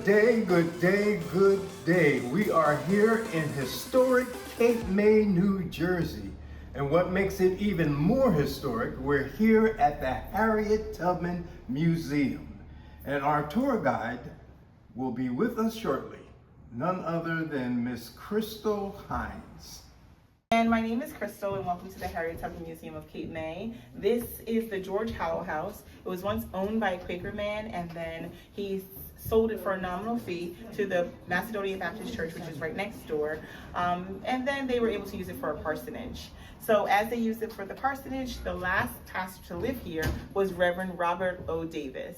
Good day, good day, good day. We are here in historic Cape May, New Jersey. And what makes it even more historic, we're here at the Harriet Tubman Museum. And our tour guide will be with us shortly. None other than Miss Crystal Hines. And my name is Crystal, and welcome to the Harriet Tubman Museum of Cape May. This is the George Howell House. It was once owned by a Quaker man, and then he sold it for a nominal fee to the Macedonian Baptist Church, which is right next door. And then they were able to use it for a parsonage. So as they used it for the parsonage, the last pastor to live here was Reverend Robert O. Davis.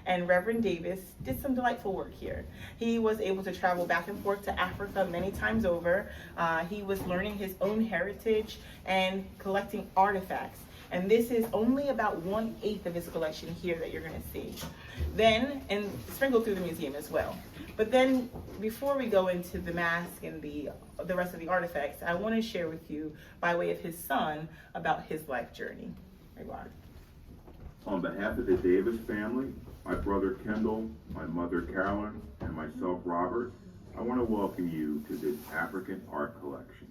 And Reverend Davis did some delightful work here. He was able to travel back and forth to Africa many times over. He was learning his own heritage and collecting artifacts. And this is only about 1/8 of his collection here that you're going to see. Then, and sprinkled through the museum as well. But then, before we go into the mask and the rest of the artifacts, I want to share with you, by way of his son, about his life journey. Here you are. On behalf of the Davis family, my brother Kendall, my mother Carolyn, and myself Robert, I want to welcome you to this African art collection.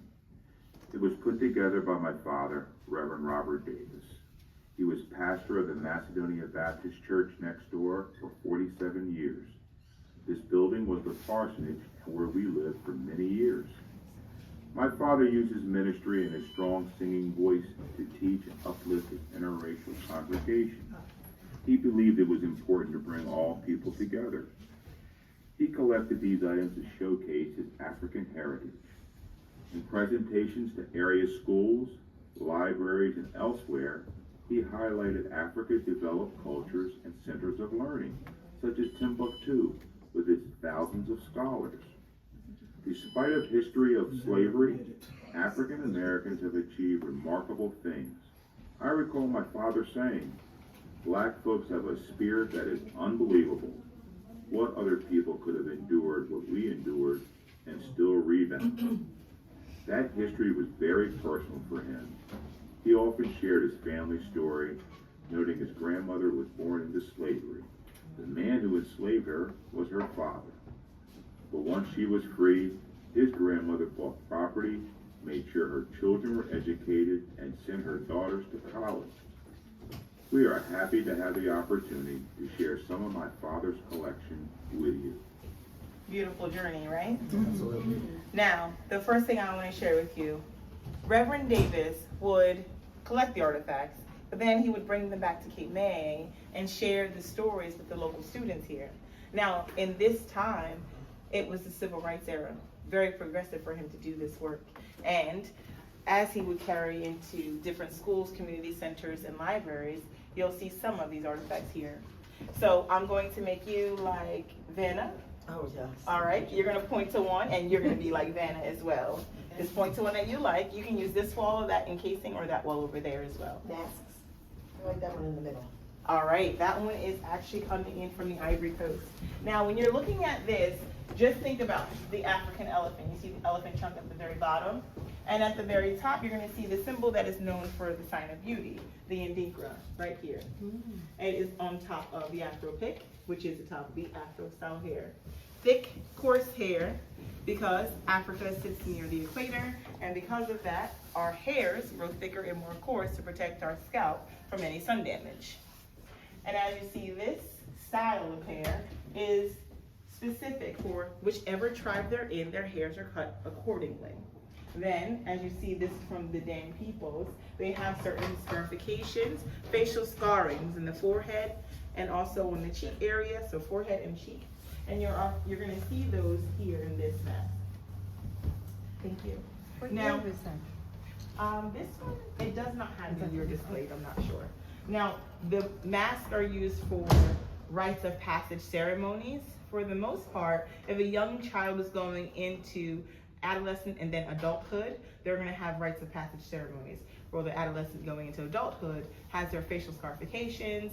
It was put together by my father, Reverend Robert Davis. He was pastor of the Macedonia Baptist Church next door for 47 years. This building was the parsonage where we lived for many years. My father used his ministry and his strong singing voice to teach and uplift his interracial congregation. He believed it was important to bring all people together. He collected these items to showcase his African heritage. In presentations to area schools, libraries, and elsewhere, he highlighted Africa's developed cultures and centers of learning, such as Timbuktu, with its thousands of scholars. Despite a history of slavery, African Americans have achieved remarkable things. I recall my father saying, "Black folks have a spirit that is unbelievable. What other people could have endured what we endured and still rebound?" That history was very personal for him. He often shared his family story, noting his grandmother was born into slavery. The man who enslaved her was her father. But once she was free, his grandmother bought property, made sure her children were educated, and sent her daughters to college. We are happy to have the opportunity to share some of my father's collection with you. Beautiful journey, right? Absolutely. Now, the first thing I want to share with you, Reverend Davis would collect the artifacts, but then he would bring them back to Cape May and share the stories with the local students here. Now, in this time, it was the civil rights era, very progressive for him to do this work. And as he would carry into different schools, community centers, and libraries, you'll see some of these artifacts here. So I'm going to make you like Vanna. Oh, yes. All right, you're going to point to one, and you're going to be like Vanna as well. Just point to one that you like. You can use this wall, that encasing, or that wall over there as well. Masks. I like that one in the middle. All right, that one is actually coming in from the Ivory Coast. Now, when you're looking at this, just think about the African elephant. You see the elephant trunk at the very bottom, and at the very top, you're going to see the symbol that is known for the sign of beauty, the indigra, right here. It is on top of the Afro pick, which is the top of the Afro style hair. Thick, coarse hair, because Africa sits near the equator, and because of that, our hairs grow thicker and more coarse to protect our scalp from any sun damage. And as you see, this style of hair is specific for whichever tribe they're in, their hairs are cut accordingly. Then, as you see this from the Dan peoples, they have certain scarifications, facial scarrings in the forehead, and also in the cheek area, so forehead and cheek. And you're going to see those here in this map. Thank you. What Now, year was that? this one, it does not have the year displayed, I'm not sure. Now, the masks are used for rites of passage ceremonies. For the most part, if a young child is going into adolescent and then adulthood, they're going to have rites of passage ceremonies. Or the adolescent going into adulthood has their facial scarifications.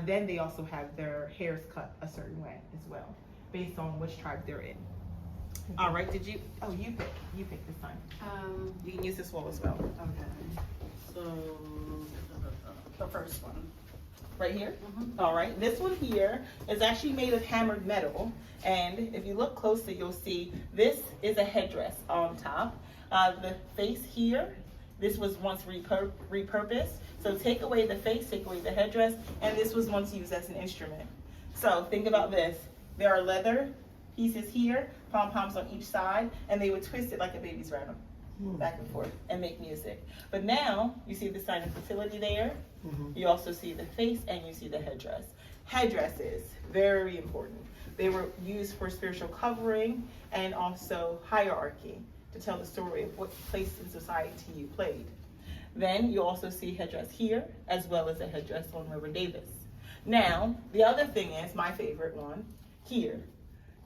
Then they also have their hairs cut a certain way as well, based on which tribe they're in. All right, you pick this time. You can use this wall as well. Okay. So, the first one. Right here? All right, this one here is actually made of hammered metal. And if you look closely, you'll see this is a headdress on top. The face here, this was once repurposed. So take away the face, take away the headdress, and this was once used as an instrument. So think about this. There are leather pieces here, pom-poms on each side, and they would twist it like a baby's rattle, back and forth, and make music. But now, you see the sign of fertility there. You also see the face, and you see the headdress. Headdresses, very important. They were used for spiritual covering and also hierarchy, to tell the story of what place in society you played. Then you also see headdress here, as well as a headdress on River Davis. Now, the other thing is, my favorite one, here.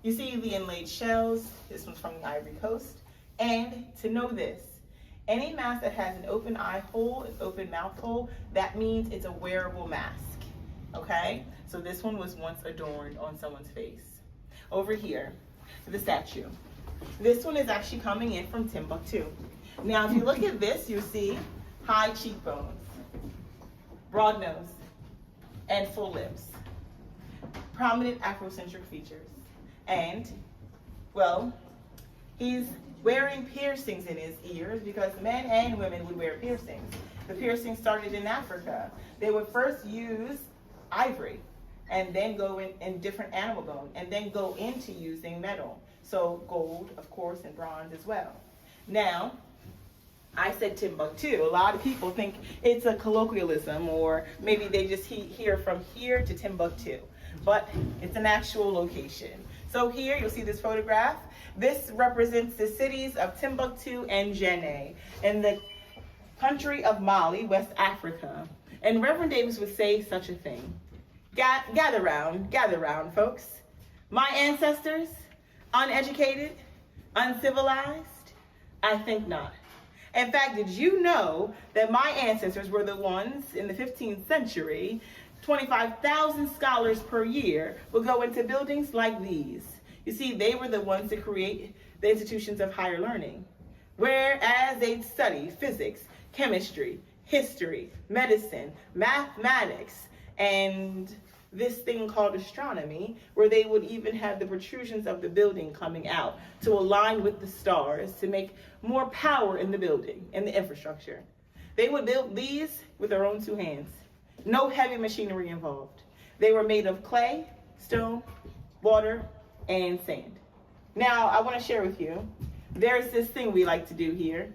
You see the inlaid shells, this one's from the Ivory Coast. And to know this, any mask that has an open eye hole, an open mouth hole, that means it's a wearable mask, okay? So this one was once adorned on someone's face. Over here, the statue. This one is actually coming in from Timbuktu. Now, if you look at this, you see high cheekbones, broad nose, and full lips, prominent Afrocentric features. And, well, he's wearing piercings in his ears because men and women would wear piercings. The piercings started in Africa. They would first use ivory and then go in different animal bone and then go into using metal. So gold, of course, and bronze as well. Now, I said Timbuktu. A lot of people think it's a colloquialism, or maybe they just hear from here to Timbuktu, but it's an actual location. So here you'll see this photograph. This represents the cities of Timbuktu and Djenné in the country of Mali, West Africa. And Reverend Davis would say such a thing. Gather round, folks. My ancestors, uneducated, uncivilized? I think not. In fact, did you know that my ancestors were the ones in the 15th century, 25,000 scholars per year would go into buildings like these. You see, they were the ones to create the institutions of higher learning, whereas they'd study physics, chemistry, history, medicine, mathematics, and this thing called astronomy, where they would even have the protrusions of the building coming out to align with the stars to make more power in the building and the infrastructure. They would build these with their own two hands. No heavy machinery involved. They were made of clay, stone, water, and sand. Now, I want to share with you, there's this thing we like to do here.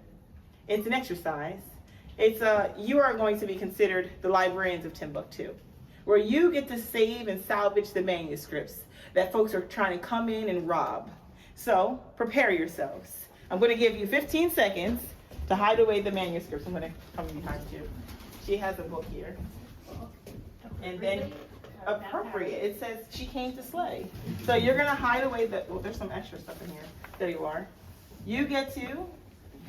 It's an exercise. You are going to be considered the librarians of Timbuktu, where you get to save and salvage the manuscripts that folks are trying to come in and rob. So prepare yourselves. I'm going to give you 15 seconds to hide away the manuscripts. I'm going to come behind you. She has a book here. And then appropriate, it says she came to slay. So you're going to hide away well, there's some extra stuff in here. There you are. You get to,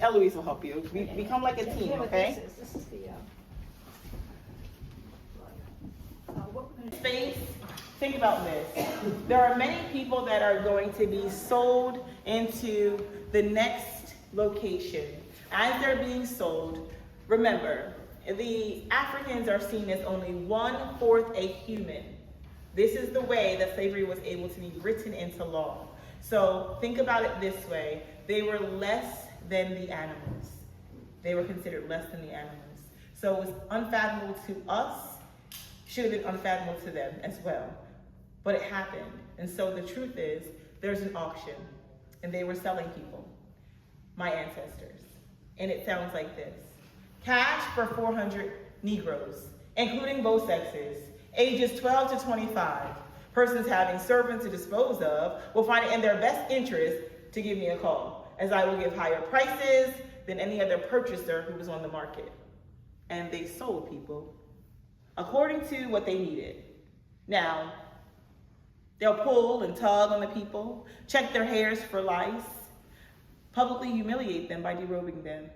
Eloise will help you. We become like a team, okay? This is the, Space, think about this. There are many people that are going to be sold into the next location. As they're being sold, remember, the Africans are seen as only 1/4 a human. This is the way that slavery was able to be written into law. So think about it this way. They were less than the animals. They were considered less than the animals. So it was unfathomable to us, should have been unfathomable to them as well. But it happened. And so the truth is, there's an auction, and they were selling people, my ancestors. And it sounds like this. Cash for 400 Negroes, including both sexes, ages 12 to 25. Persons having servants to dispose of will find it in their best interest to give me a call, as I will give higher prices than any other purchaser who was on the market. And they sold people according to what they needed. Now, they'll pull and tug on the people, check their hairs for lice, publicly humiliate them by derobing them,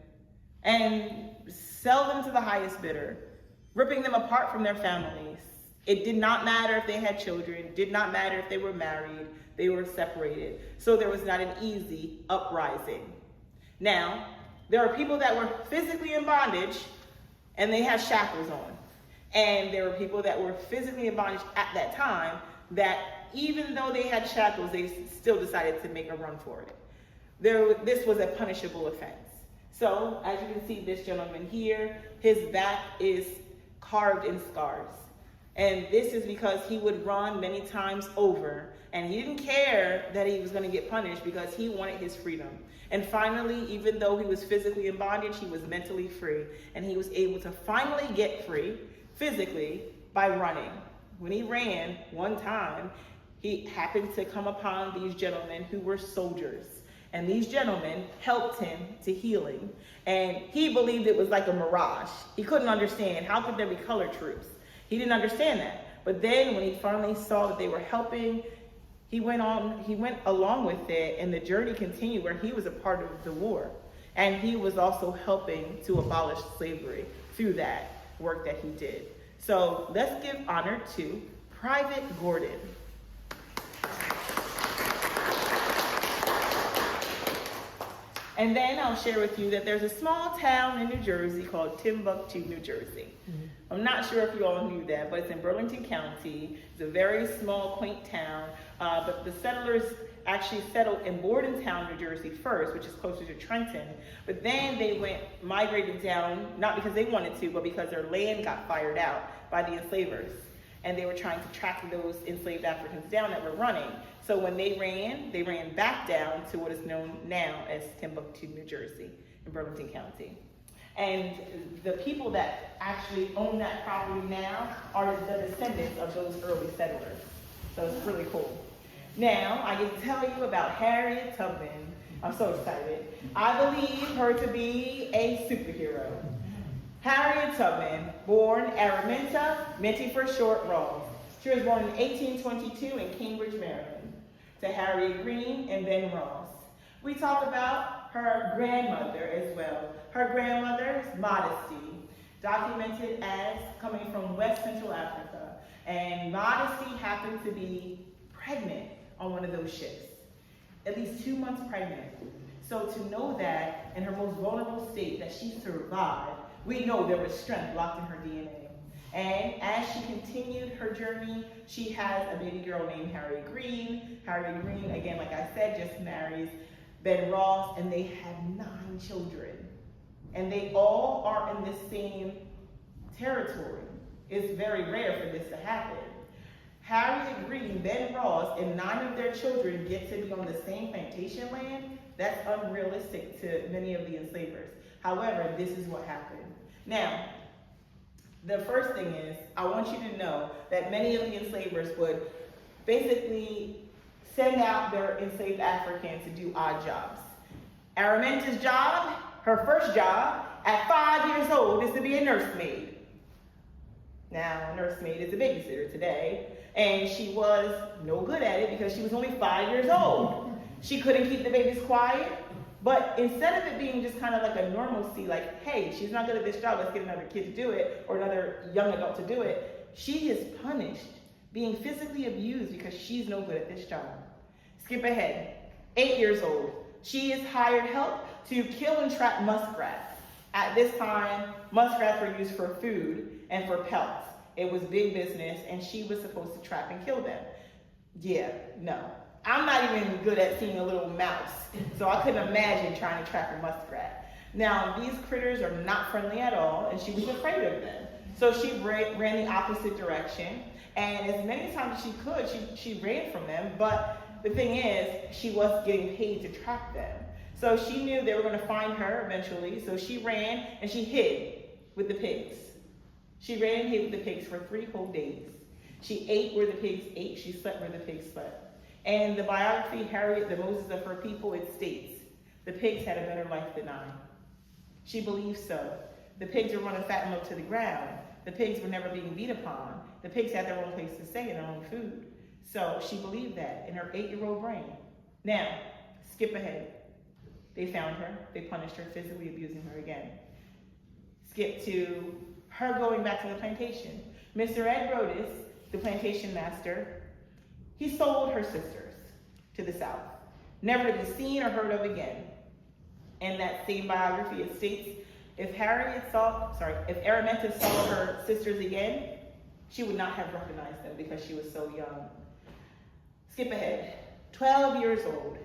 and sell them to the highest bidder, ripping them apart from their families. It did not matter if they had children, it did not matter if they were married, they were separated. So there was not an easy uprising. Now, there are people that were physically in bondage and they had shackles on. And there were people that were physically in bondage at that time that even though they had shackles, they still decided to make a run for it. This was a punishable offense. So as you can see, this gentleman here, his back is carved in scars. And this is because he would run many times over, and he didn't care that he was going to get punished because he wanted his freedom. And finally, even though he was physically in bondage, he was mentally free. And he was able to finally get free physically by running. When he ran one time, he happened to come upon these gentlemen who were soldiers. And these gentlemen helped him to healing. And he believed it was like a mirage. He couldn't understand, how could there be colored troops? He didn't understand that. But then when he finally saw that they were helping, he went along with it, and the journey continued where he was a part of the war. And he was also helping to abolish slavery through that work that he did. So let's give honor to Private Gordon. And then I'll share with you that there's a small town in New Jersey called Timbuktu, New Jersey. I'm not sure if you all knew that, but it's in Burlington County. It's a very small, quaint town, but the settlers actually settled in Bordentown, New Jersey first, which is closer to Trenton. But then they migrated down, not because they wanted to, but because their land got fired out by the enslavers. And they were trying to track those enslaved Africans down that were running. So when they ran back down to what is known now as Timbuktu, New Jersey, in Burlington County. And the people that actually own that property now are the descendants of those early settlers. So it's really cool. Now, I get to tell you about Harriet Tubman. I'm so excited. I believe her to be a superhero. Harriet Tubman, born Araminta, Minty for short, Ross. She was born in 1822 in Cambridge, Maryland, to Harriet Green and Ben Ross. We talk about her grandmother as well. Her grandmother's Modesty, documented as coming from West Central Africa. And Modesty happened to be pregnant on one of those ships, at least 2 months pregnant. So to know that in her most vulnerable state that she survived, we know there was strength locked in her DNA. And as she continued her journey, she has a baby girl named Harriet Green. Harriet Green, again, like I said, just marries Ben Ross, and they have 9 children. And they all are in the same territory. It's very rare for this to happen. Harriet Green, Ben Ross, and 9 of their children get to be on the same plantation land. That's unrealistic to many of the enslavers. However, this is what happened. Now, the first thing is, I want you to know that many of the enslavers would basically send out their enslaved Africans to do odd jobs. Araminta's job, her first job, at 5 years old, is to be a nursemaid. Now, a nursemaid is a babysitter today, and she was no good at it because she was only 5 years old. She couldn't keep the babies quiet. But instead of it being just kind of like a normalcy, like, hey, she's not good at this job, let's get another kid to do it, or another young adult to do it, she is punished, being physically abused because she's no good at this job. Skip ahead. 8 years old. She is hired help to kill and trap muskrats. At this time, muskrats were used for food and for pelts. It was big business, and she was supposed to trap and kill them. Yeah, no. I'm not even good at seeing a little mouse, so I couldn't imagine trying to trap a muskrat. Now, these critters are not friendly at all, and she was afraid of them. So she ran the opposite direction, and as many times as she could, she ran from them, but the thing is, she was getting paid to trap them. So she knew they were going to find her eventually, so she ran and she hid with the pigs. She ran and hid with the pigs for 3 whole days. She ate where the pigs ate, she slept where the pigs slept. And the biography, Harriet, the Moses of her people, it states, the pigs had a better life than I. She believed so. The pigs were running fat and low to the ground. The pigs were never being beat upon. The pigs had their own place to stay and their own food. So she believed that in her 8-year-old brain. Now, skip ahead. They found her. They punished her, physically abusing her again. Skip to her going back to the plantation. Mr. Ed Rodis, the plantation master, he sold her sisters to the South, never to be seen or heard of again. In that same biography, it states, If Araminta saw her sisters again, she would not have recognized them because she was so young. Skip ahead. 12 years old.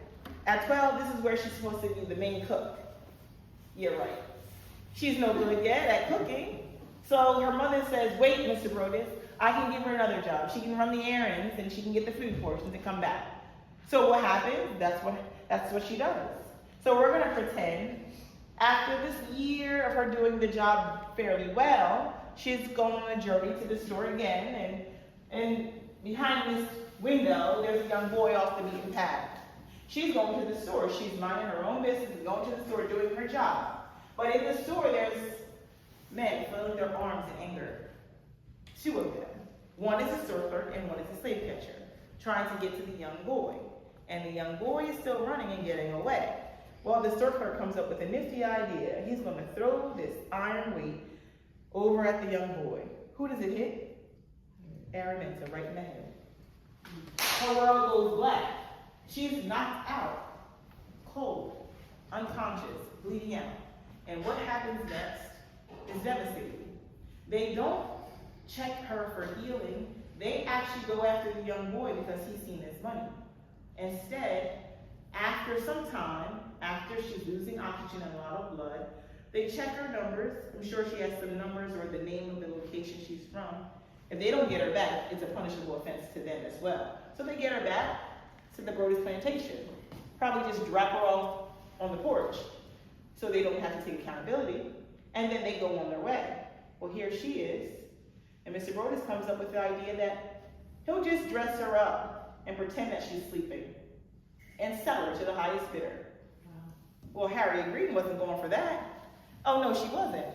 At 12, this is where she's supposed to be the main cook. You're right. She's no good yet at cooking. So her mother says, wait, Mr. Brodus, I can give her another job. She can run the errands and she can get the food portions and come back. So what happens? That's what she does. So we're gonna pretend after this year of her doing the job fairly well, she's going on a journey to the store again, and behind this window, there's a young boy off the beaten path. She's going to the store. She's minding her own business and going to the store doing her job. But in the store, there's men flailing their arms in anger. Two of them. One is a store clerk and one is a slave catcher, trying to get to the young boy. And the young boy is still running and getting away. Well, the store clerk comes up with a nifty idea. He's going to throw this iron weight over at the young boy. Who does it hit? Araminta, right in the head. Her world goes black. She's knocked out, cold, unconscious, bleeding out. And what happens next is devastating. They don't check her for healing. They actually go after the young boy because he's seen as money. Instead, after some time, after she's losing oxygen and a lot of blood, they check her numbers. I'm sure she has some numbers or the name of the location she's from. If they don't get her back, it's a punishable offense to them as well. So they get her back to the Brodus plantation. Probably just drop her off on the porch so they don't have to take accountability. And then they go on their way. Well, here she is. And Mr. Brodus comes up with the idea that he'll just dress her up and pretend that she's sleeping and sell her to the highest bidder. Well, Harriet Green wasn't going for that. Oh, no, she wasn't.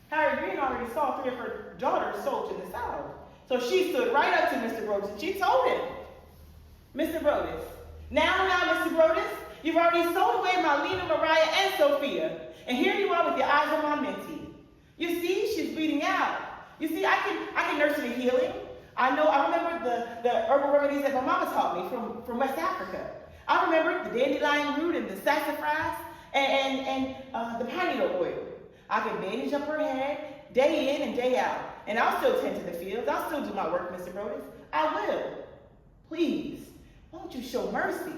Harriet Green already saw 3 of her daughters sold to the South. So she stood right up to Mr. Brodus and she told him, Mr. Brodus, now, Mr. Brodus, you've already sold away my Lena, Mariah, and Sophia. And here you are with your eyes on my mentee. You see, she's bleeding out. You see, I can nurse her to healing. I remember the herbal remedies that my mama taught me from West Africa. I remember the dandelion root and the sassafras and the pine needle oil. I can bandage up her head day in and day out. And I'll still tend to the fields. I'll still do my work, Mr. Brodus. I will. Please, won't you show mercy?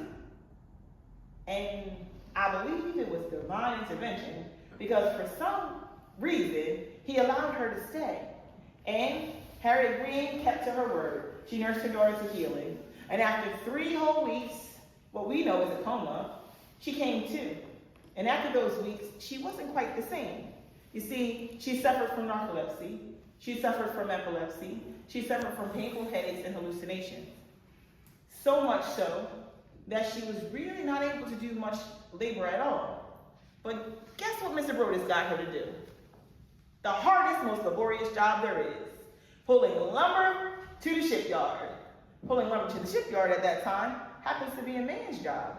And I believe it was divine intervention because for some reason, he allowed her to stay. And Harriet Green kept to her word. She nursed her daughter to healing. And after 3 whole weeks, what we know is a coma, she came to. And after those weeks, she wasn't quite the same. You see, she suffered from narcolepsy. She suffered from epilepsy. She suffered from painful headaches and hallucinations. So much so that she was really not able to do much labor at all. But guess what Mr. Brodus got her to do? The hardest, most laborious job there is. Pulling lumber to the shipyard. Pulling lumber to the shipyard at that time happens to be a man's job.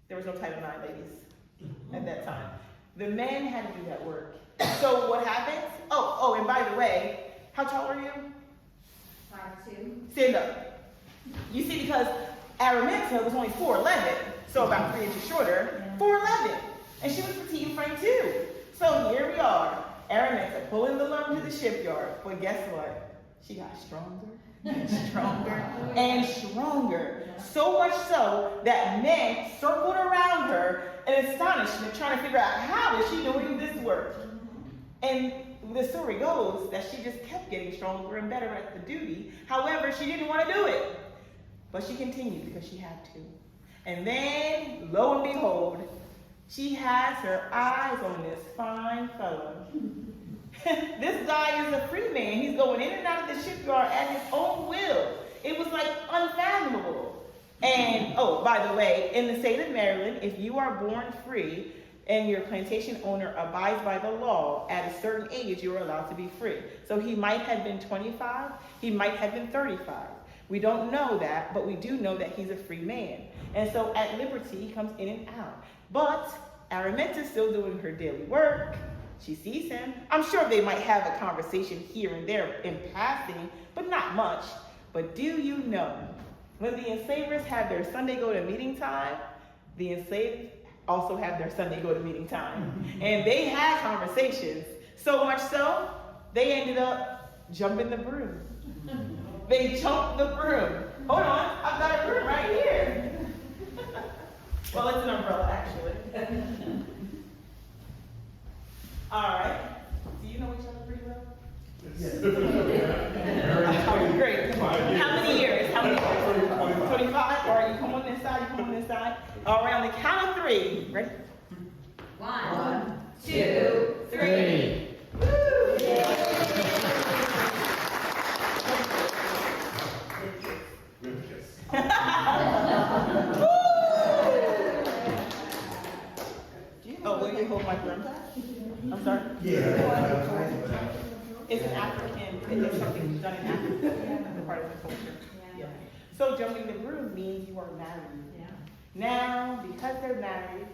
There was no Title IX ladies at that time. The men had to do that work. So what happens? Oh, and by the way, how tall are you? 5'2". Stand up. You see, because Araminta was only 4'11", so about 3 inches shorter, 4'11", and she was petite and frank too. So here we are, Araminta pulling the lumber to the shipyard. But guess what? She got stronger and stronger and stronger. So much so that men circled around her in astonishment, trying to figure out how is she doing this work. And the story goes that she just kept getting stronger and better at the duty. However, she didn't want to do it. But she continued because she had to. And then, lo and behold, she has her eyes on this fine fellow. This guy is a free man. He's going in and out of the shipyard at his own will. It was like unfathomable. And, oh, by the way, in the state of Maryland, if you are born free and your plantation owner abides by the law, at a certain age, you are allowed to be free. So he might have been 25, he might have been 35. We don't know that, but we do know that he's a free man. And so at liberty, he comes in and out. But Araminta's still doing her daily work. She sees him. I'm sure they might have a conversation here and there in passing, but not much. But do you know, when the enslavers had their Sunday go to meeting time, the enslaved also have their Sunday go to meeting time. And they had conversations, so much so, they ended up jumping the broom. They jumped the broom. Hold on, I've got a broom right here. Well, it's an umbrella, actually. All right. Do you know each other pretty well? Yes. Great. How many years? 25? All right, you come on this side, you come on this side. All right, on the count of 3. Ready? 1, 2, 3. Oh, will you hold my broom? I'm sorry? Yeah. It's an African, it's something done in Africa, it's a part of the culture. Yeah. So jumping the broom means you are married. Yeah. Now, because they're married,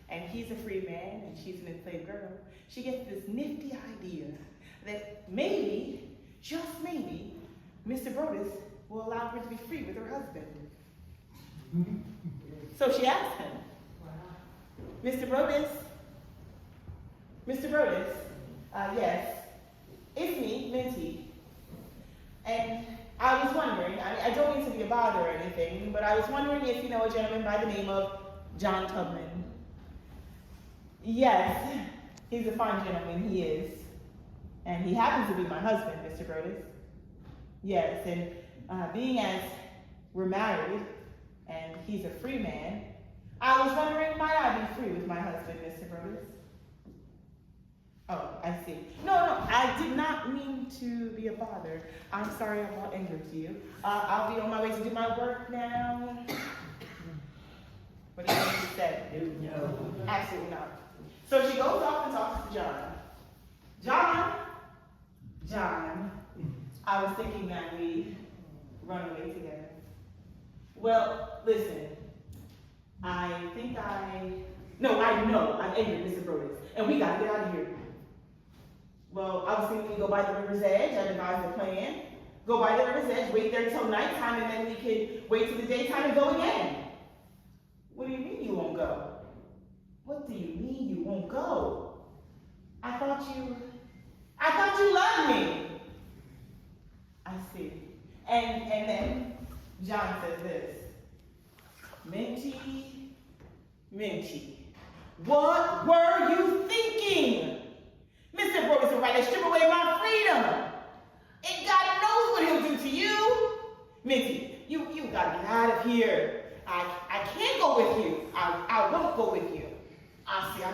and he's a free man, and she's an enslaved girl, she gets this nifty idea that maybe, just maybe, Mr. Brodus will allow her to be free with her husband. So she asked him, Mr. Brodus, yes, it's me, Minty. And I was wondering, I don't mean to be a bother or anything, but I was wondering if you know a gentleman by the name of John Tubman. Yes, he's a fine gentleman, he is. And he happens to be my husband, Mr. Brodus. Yes, and being as we're married, and he's a free man, I was wondering, might I be free with my husband, Mr. Brodus? Oh, I see. No, I did not mean to be a bother. I'm sorry I brought anger to you. I'll be on my way to do my work now. What do you think she said? No. Absolutely not. So she goes off and talks to John. John, I was thinking that we run away together. Well, listen, I know I'm angry, Mr. Brodus, and we gotta get out of here. Well, I was thinking we go by the river's edge. I devised a plan. Go by the river's edge, wait there till nighttime, and then we can wait till the daytime and go again. What do you mean you won't go? What do you mean you won't go? I thought you loved me. I see. And then John says this. Minty, what were you thinking? Mr. Brodus would rather strip away my freedom. And God knows what he'll do to you. Minty, you gotta get out of here. I can't go with you. I won't go with you. I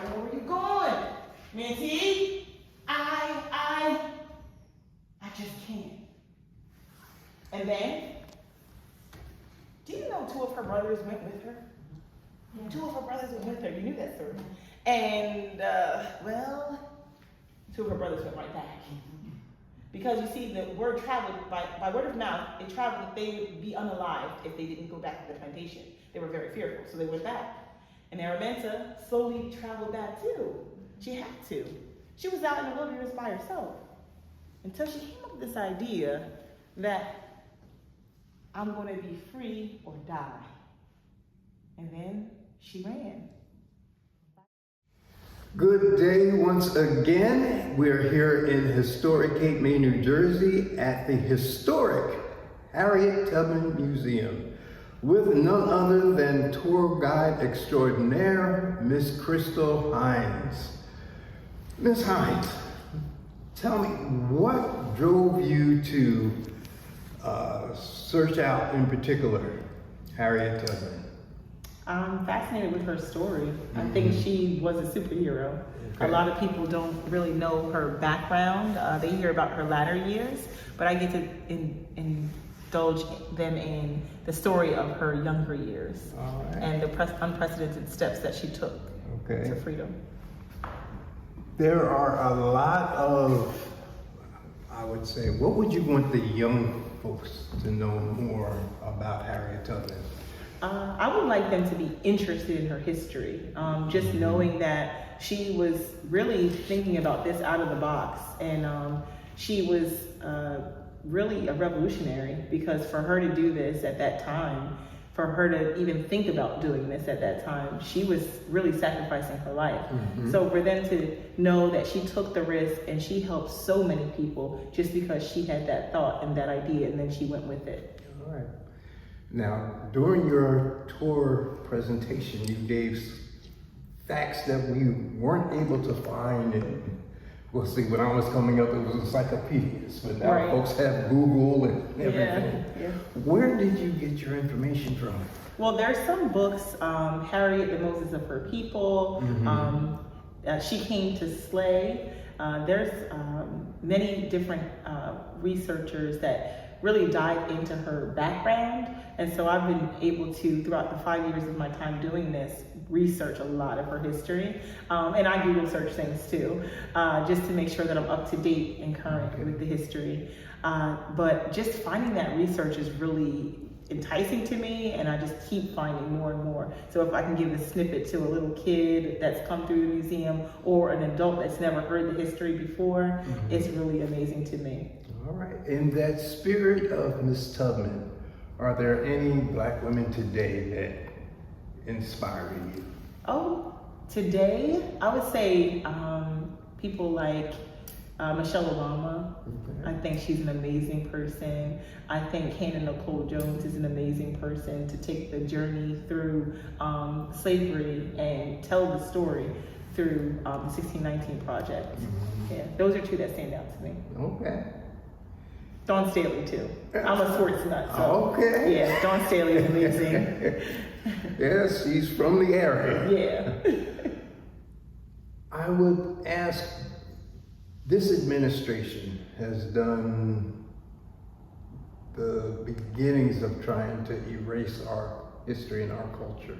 know where you're going. Minty, I just can't. And then, do you know 2 of her brothers went with her? 2 of her brothers went with her. You knew that story. And, 2 of her brothers went right back. Because you see, the word traveled, by word of mouth, it traveled that they would be unalived if they didn't go back to the plantation. They were very fearful, so they went back. And Araminta slowly traveled back too. She had to. She was out in the wilderness by herself. Until she came up with this idea that I'm going to be free or die. And then she ran. Good day once again. We're here in historic Cape May, New Jersey at the historic Harriet Tubman Museum with none other than tour guide extraordinaire, Miss Crystal Hines. Miss Hines, tell me, what drove you to search out in particular Harriet Tubman? I'm fascinated with her story. I think she was a superhero. Okay. A lot of people don't really know her background. They hear about her latter years, but I get to indulge them in the story of her younger years and the unprecedented steps that she took to freedom. There are a lot of, I would say, what would you want the young folks to know more about Harriet Tubman? I would like them to be interested in her history, just knowing that she was really thinking about this out of the box, and she was really a revolutionary, because for her to do this at that time, for her to even think about doing this at that time, she was really sacrificing her life. So for them to know that she took the risk and she helped so many people just because she had that thought and that idea, and then she went with it. All right. Now, during your tour presentation, you gave facts that we weren't able to find. Well, see, when I was coming up, it was encyclopedias, but now Right. folks have Google and everything. Yeah. Where did you get your information from? Well, there's some books, Harriet, the Moses of Her People, She Came to Slay. There's many different researchers that really dive into her background. And so I've been able to, throughout the 5 years of my time doing this, research a lot of her history. And I Google search things too, just to make sure that I'm up to date and current with the history. But just finding that research is really enticing to me, and I just keep finding more and more. So if I can give a snippet to a little kid that's come through the museum or an adult that's never heard the history before, it's really amazing to me. All right. In that spirit of Miss Tubman, are there any Black women today that inspire you? Oh, today, I would say people like Michelle Obama. I think she's an amazing person. I think Hannah Nicole Jones is an amazing person to take the journey through slavery and tell the story through the 1619 Project. Yeah, those are two that stand out to me. Okay. Dawn Staley too. I'm a sports nut, so Okay. yeah, Dawn Staley is amazing. Yes, she's from the area. Yeah. I would ask, this administration has done the beginnings of trying to erase our history and our culture.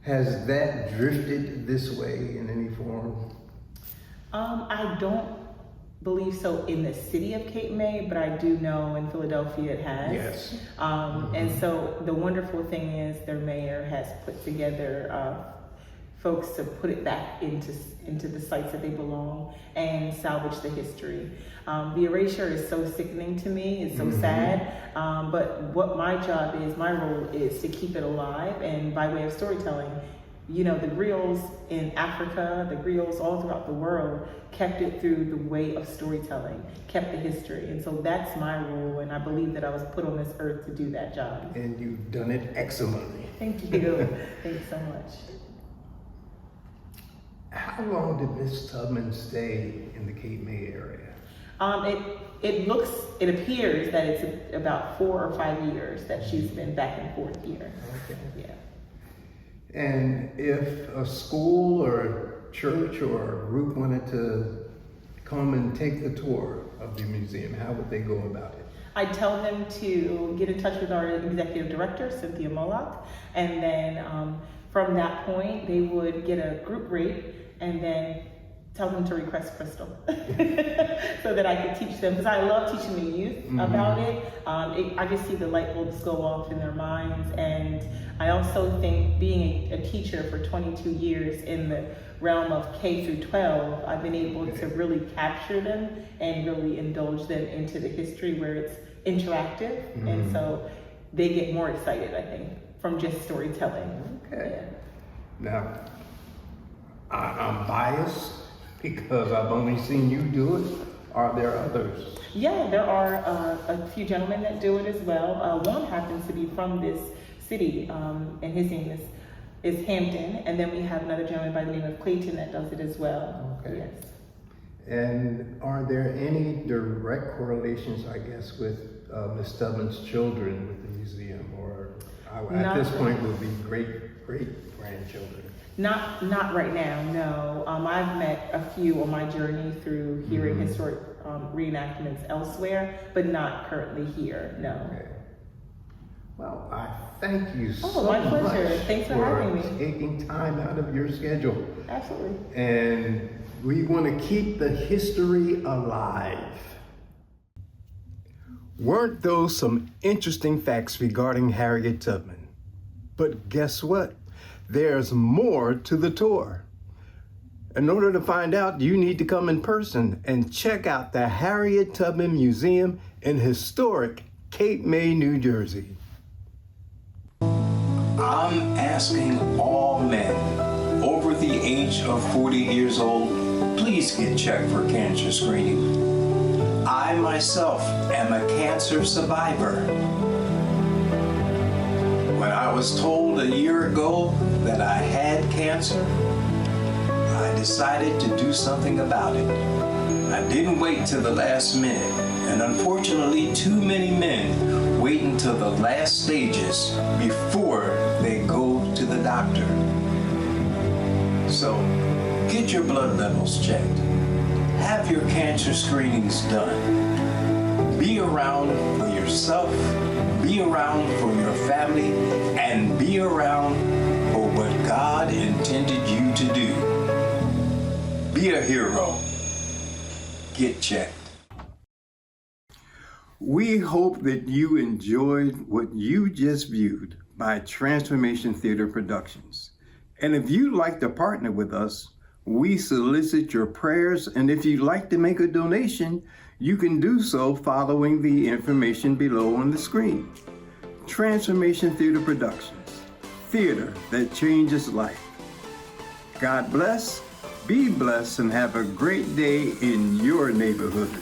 Has that drifted this way in any form? I don't believe so in the city of Cape May, but I do know in Philadelphia it has. Yes. And so the wonderful thing is their mayor has put together folks to put it back into the sites that they belong and salvage the history. The erasure is so sickening to me, it's so sad, but what my job is, my role is to keep it alive, and by way of storytelling, you know, the griots in Africa, the griots all throughout the world kept it through the way of storytelling, kept the history, and so that's my role, and I believe that I was put on this earth to do that job. And you've done it excellently. Thank you. Thank you so much. How long did Miss Tubman stay in the Cape May area? It appears that it's about 4 or 5 years that she's been back and forth here. Okay. Yeah. And if a school or a church or a group wanted to come and take the tour of the museum, how would they go about it? I tell them to get in touch with our executive director, Cynthia Moloch, and then from that point, they would get a group rate and then tell them to request Crystal so that I could teach them, because I love teaching the youth about it. I just see the light bulbs go off in their minds, and I also think being a teacher for 22 years in the realm of K through 12, I've been able to really capture them and really indulge them into the history where it's interactive, and so they get more excited, I think, from just storytelling. Okay. Yeah. Now, I'm biased because I've only seen you do it. Are there others? Yeah, there are a few gentlemen that do it as well. One happens to be from this city, and his name is Hampton. And then we have another gentleman by the name of Clayton that does it as well. Okay. Yes. And are there any direct correlations, I guess, with Miss Tubman's children with the museum, or at this point would be great-grandchildren? Not right now, no. I've met a few on my journey through hearing historic reenactments elsewhere, but not currently here, no. Okay. Well, I thank you so my pleasure. much Thanks for having me. taking time out of your schedule. Absolutely. And we want to keep the history alive. Weren't those some interesting facts regarding Harriet Tubman? But guess what? There's more to the tour. In order to find out, you need to come in person and check out the Harriet Tubman Museum in historic Cape May, New Jersey. I'm asking all men over the age of 40 years old, please get checked for cancer screening. I myself am a cancer survivor. When I was told a year ago that I had cancer, I decided to do something about it. I didn't wait till the last minute, and unfortunately too many men wait until the last stages before they go to the doctor. So get your blood levels checked. Have your cancer screenings done. Be around for yourself, be around for your family, and be around for what God intended you to do. Be a hero. Get checked. We hope that you enjoyed what you just viewed by Transformation Theater Productions. And if you'd like to partner with us, we solicit your prayers, and if you'd like to make a donation, you can do so following the information below on the screen. Transformation Theater Productions, theater that changes life. God bless, be blessed, and have a great day in your neighborhood.